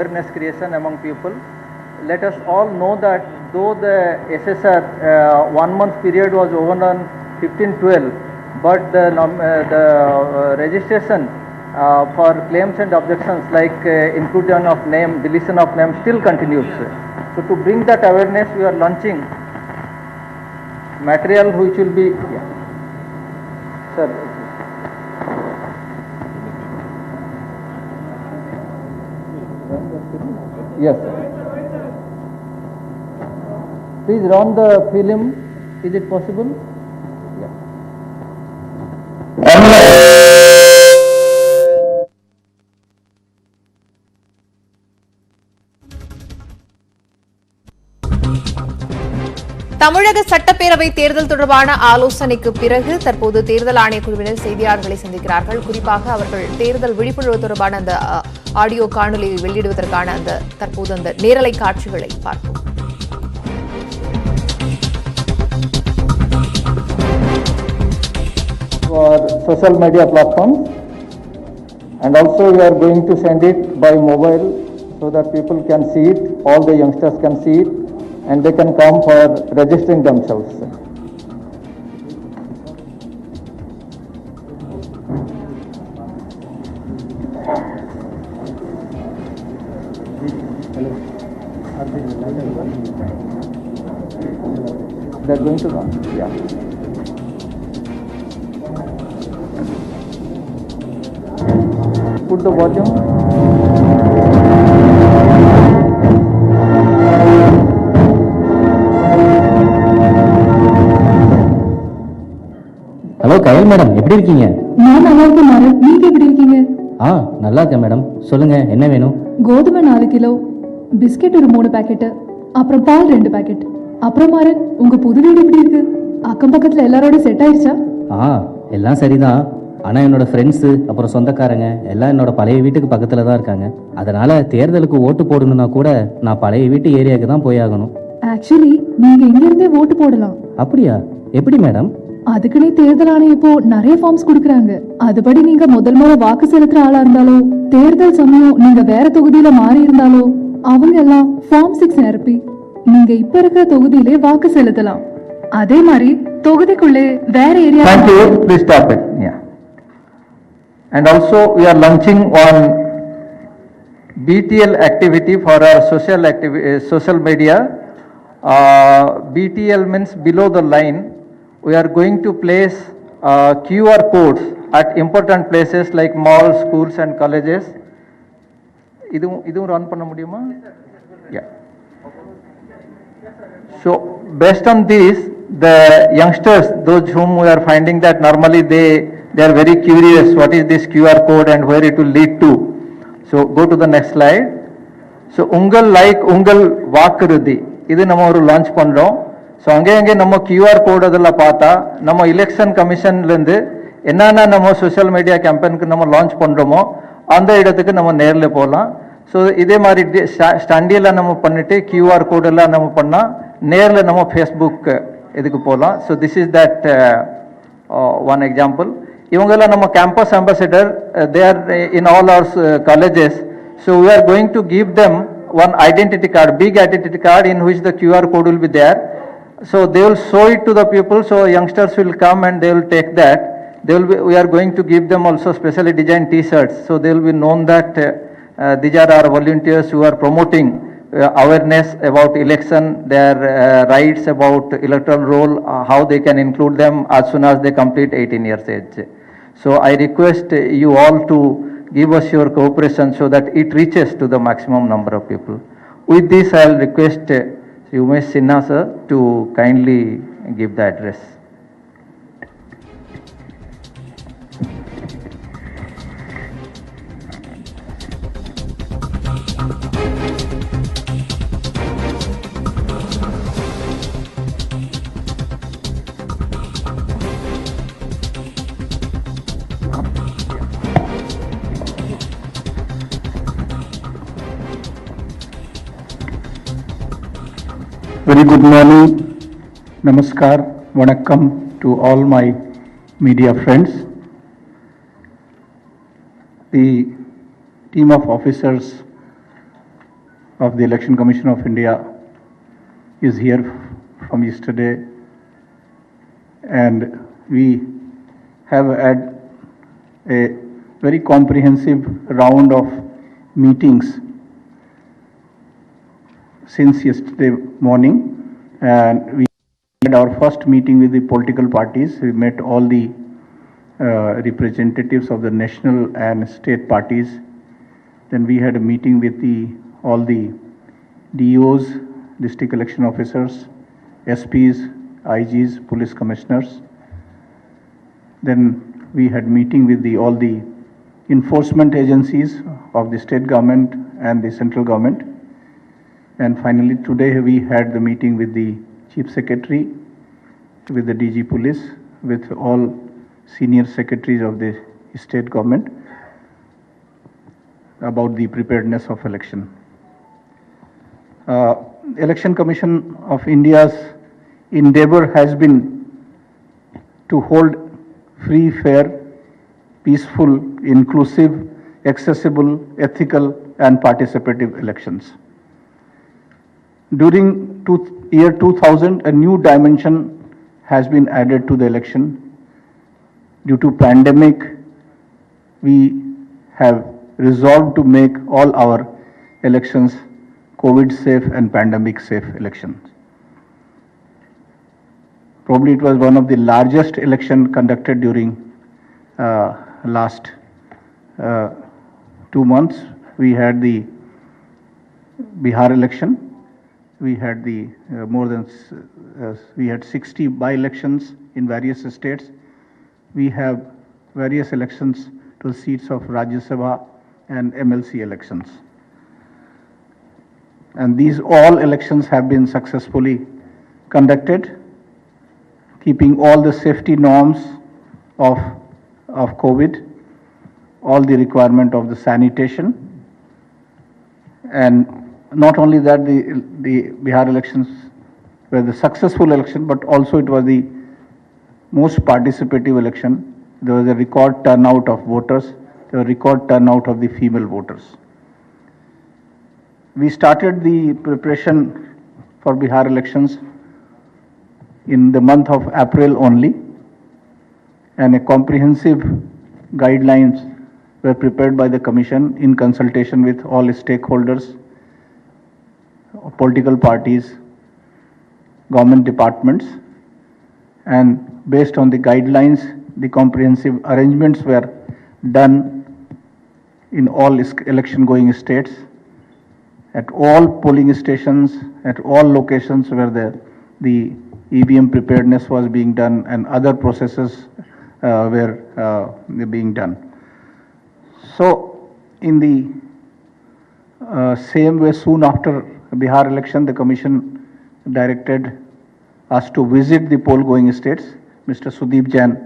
awareness creation among people. Let us all know that though the SSR 1 month period was over on 15/12, but the registration for claims and objections like inclusion of name, deletion of name still continues. So to bring that awareness, we are launching material which will be, sir. Yes, sir. Please run the film. Is it possible? Yeah. தமிழக சட்டப்பேரவை தேர்தல் தொடர்பான ஆலோசனைக்கு பிறகு தற்போது தேர்தல் ஆணையக்குழுவினர் செய்தியாளர்களை சந்திக்கிறார்கள். குறிப்பாக அவர்கள் தேர்தல் விழிப்புணர்வு தொடர்பான அந்த ஆடியோ காணொலியை வெளியிடுவதற்கான தற்போது அந்த நேரலை காட்சிகளை பார்ப்போம். For social media platforms, and also we are going to send it by mobile so that people can see it, all the youngsters can see it, and they can come for registering themselves. They are going to come. Yeah. Put the volume. Hello Kayal madam, எப்படி இருக்கீங்க? நான் நல்லா இருக்கேன் மாறன், நீங்க எப்படி இருக்கீங்க? நல்லா இருக்கேன் மேடம். சொல்லுங்க, என்ன வேணும்? கோதுமை 4 கிலோ, பிஸ்கெட் ஒரு 3 பாக்கெட், அப்புறம் பால் 2 பாக்கெட். அப்புறம் மாறன், உங்க புது வீடு எப்படி இருக்கு? அக்கம் பக்கத்துல எல்லாரோட செட் ஆயிடுச்சா? எல்லாம் சரிதான். ஆனா என்னோட ஃப்ரெண்ட்ஸு அப்புறம் சொந்தக்காரங்க எல்லாம் என்னோட பழைய வீட்டுக்கு பக்கத்துல தான் இருக்காங்க. அதனால தேர்தலுக்கு ஓட்டு போடணும்னா கூட நான் பழைய வீட்டு ஏரியாவுக்கு தான் போய் ஆகணும். ஆக்சுவலி நீங்க இங்க இருந்தே ஓட்டு போடலாம். அப்படியா? எப்படி மேடம்? அதுக்குன்னே தேர்தல் ஆணையம் இப்போ நிறைய ஃபார்ம்ஸ் கொடுக்கறாங்க. அதுபடி நீங்க முதல் முறை வாக்கு செலுத்துற ஆளா இருந்தாலோ, தேர்தல் சமயம் நீங்க வேற தொகுதியில மாறி இருந்தாலோ, அவங்க எல்லாம் ஃபார்ம் 6 நிரப்பி நீங்க இப்ப இருக்கிற தொகுதியிலே வாக்கு செலுத்தலாம். அதே மாதிரி தொகுதிக்குள்ளே வேற area. Thank you. Please stop it. Yeah. And also we are launching on BTL activity for our social media. BTL means below the line. We are going to place QR codes at important places like malls, schools and colleges. இதுவும் run பண்ண முடியுமா? Yeah. So based on this, the youngsters, those whom we are finding that normally they are very curious what is this QR code and where it will lead to. So go to the next slide. So ungal வாக்குறுதி இது நம்ம ஒரு launch பண்றோம். So அங்கே நம்ம QR code அதெல்லாம் பார்த்தா நம்ம எலெக்ஷன் கமிஷன்லேருந்து என்னென்ன நம்ம சோஷியல் மீடியா கேம்பெயினுக்கு நம்ம லான்ச் பண்ணுறோமோ அந்த இடத்துக்கு நம்ம நேரில் போகலாம். ஸோ இதே மாதிரி ஸ்டண்டியெல்லாம் நம்ம பண்ணிட்டு QR கோடெல்லாம் நம்ம பண்ணால் நேரில் நம்ம ஃபேஸ்புக் இதுக்கு போகலாம். So this is that one example. இவங்கெல்லாம் நம்ம campus ambassador, they are in all our colleges. So we are going to give them one identity card, big identity card in which the QR code will be there. So they will show it to the people, so youngsters will come and they will take that. We are going to give them also specially designed t-shirts, so they will be known that these are our volunteers who are promoting awareness about election, their rights about electoral roll, how they can include them as soon as they complete 18 years age. So I request you all to give us your cooperation so that it reaches to the maximum number of people. With this, I will request Umesh Sinha sir to kindly give the address. Very good morning, namaskar, vanakkam to all my media friends. The team of officers of the Election Commission of India is here from yesterday, and we have had a very comprehensive round of meetings since yesterday morning, and we had our first meeting with the political parties. We met all the representatives of the national and state parties. Then we had a meeting with all the DOs, district election officers, SPs, IGs, police commissioners. Then we had meeting with all the enforcement agencies of the state government and the central government. And finally, today we had the meeting with the Chief Secretary, with the DG Police, with all senior secretaries of the state government about the preparedness of election. Election Commission of India's endeavor has been to hold free, fair, peaceful, inclusive, accessible, ethical, and participative elections. During year 2000, a new dimension has been added to the election. Due to pandemic, we have resolved to make all our elections COVID safe and pandemic safe elections. Probably it was one of the largest election conducted during last 2 months. We had the Bihar election. We had we had 60 by-elections in various states. We have various elections to the seats of Rajya Sabha and MLC elections. And these all elections have been successfully conducted, keeping all the safety norms of COVID, all the requirement of the sanitation. And not only that, the Bihar elections were the successful election, but also it was the most participative election. There was a record turnout of voters. There was a record turnout of the female voters. We started the preparation for Bihar elections in the month of April only, and a comprehensive guidelines were prepared by the Commission in consultation with all stakeholders, political parties, government departments, and based on the guidelines, the comprehensive arrangements were done in all election going states, at all polling stations, at all locations where the EVM preparedness was being done and other processes were being done. So in the same way, soon after Bihar election, the Commission directed us to visit the poll going states. Mr. Sudeep Jain,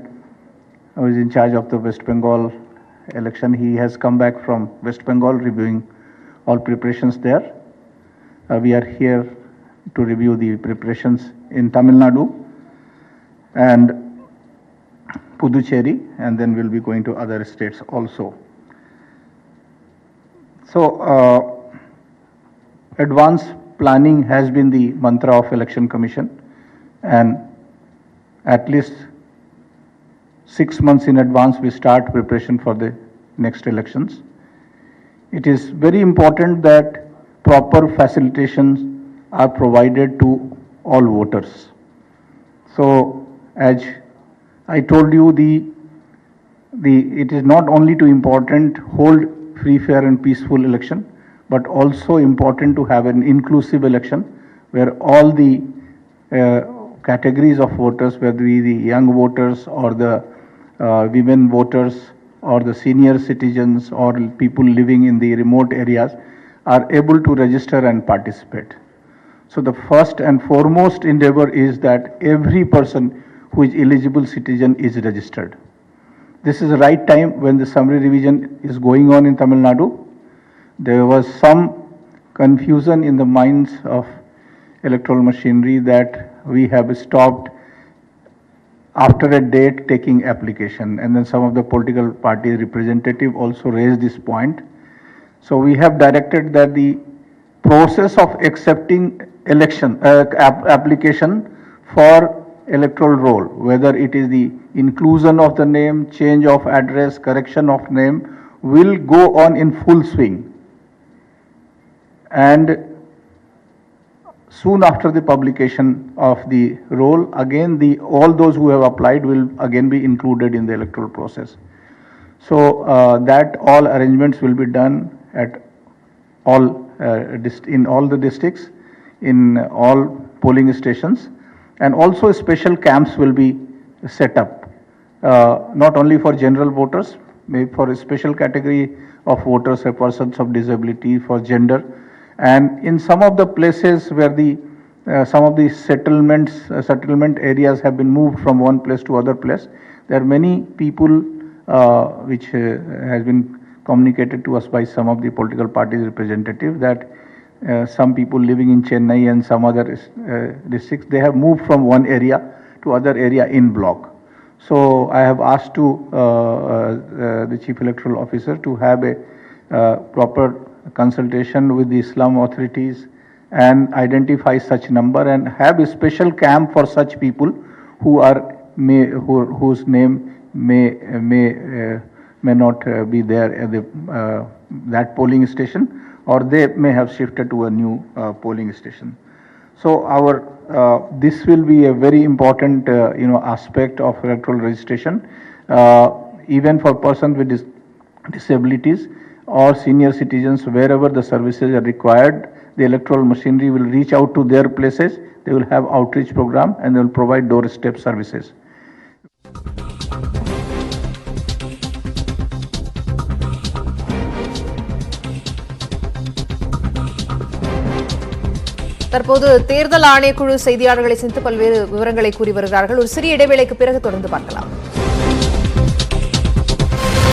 who is in charge of the West Bengal election, he has come back from West Bengal reviewing all preparations there. We are here to review the preparations in Tamil Nadu and Puducherry, and then we'll be going to other states also. So, advanced planning has been the mantra of Election Commission, and at least 6 months in advance we start preparation for the next elections. It is very important that proper facilitations are provided to all voters. So, as I told you, it is not only too important hold free, fair and peaceful election, but also important to have an inclusive election where all the categories of voters, whether it be the young voters or the women voters or the senior citizens or people living in the remote areas, are able to register and participate. So the first and foremost endeavor is that every person who is eligible citizen is registered. This is the right time when the summary revision is going on in Tamil Nadu. There was some confusion in the minds of electoral machinery that we have stopped after a date taking application, and then some of the political party representative also raised this point. So we have directed that the process of accepting election application for electoral roll, whether it is the inclusion of the name, change of address, correction of name, will go on in full swing. And soon after the publication of the roll, again all those who have applied will again be included in the electoral process. So that all arrangements will be done at all in all the districts, in all polling stations, and also special camps will be set up, not only for general voters, maybe for a special category of voters, persons of disability, for gender, and in some of the places where the some of the settlement areas have been moved from one place to other place, there are many people which has been communicated to us by some of the political parties representative that some people living in Chennai and some other districts, they have moved from one area to other area in block. So I have asked to the Chief Electoral Officer to have a proper consultation with the slum authorities and identify such number and have a special camp for such people who are whose name may not be there at the that polling station, or they may have shifted to a new polling station. So our this will be a very important aspect of electoral registration, even for persons with disabilities or senior citizens. Wherever the services are required, the electoral machinery will reach out to their places. They will have outreach program and they will provide doorstep services. தற்போது தேர்தல் ஆணையக்குழு செய்தியாளர்களை சந்தித்து பல்வேறு விவரங்களை கூறி வருகிறார்கள். ஒரு சிறிய இடைவேளைக்கு பிறகு தொடர்ந்து பார்க்கலாம்.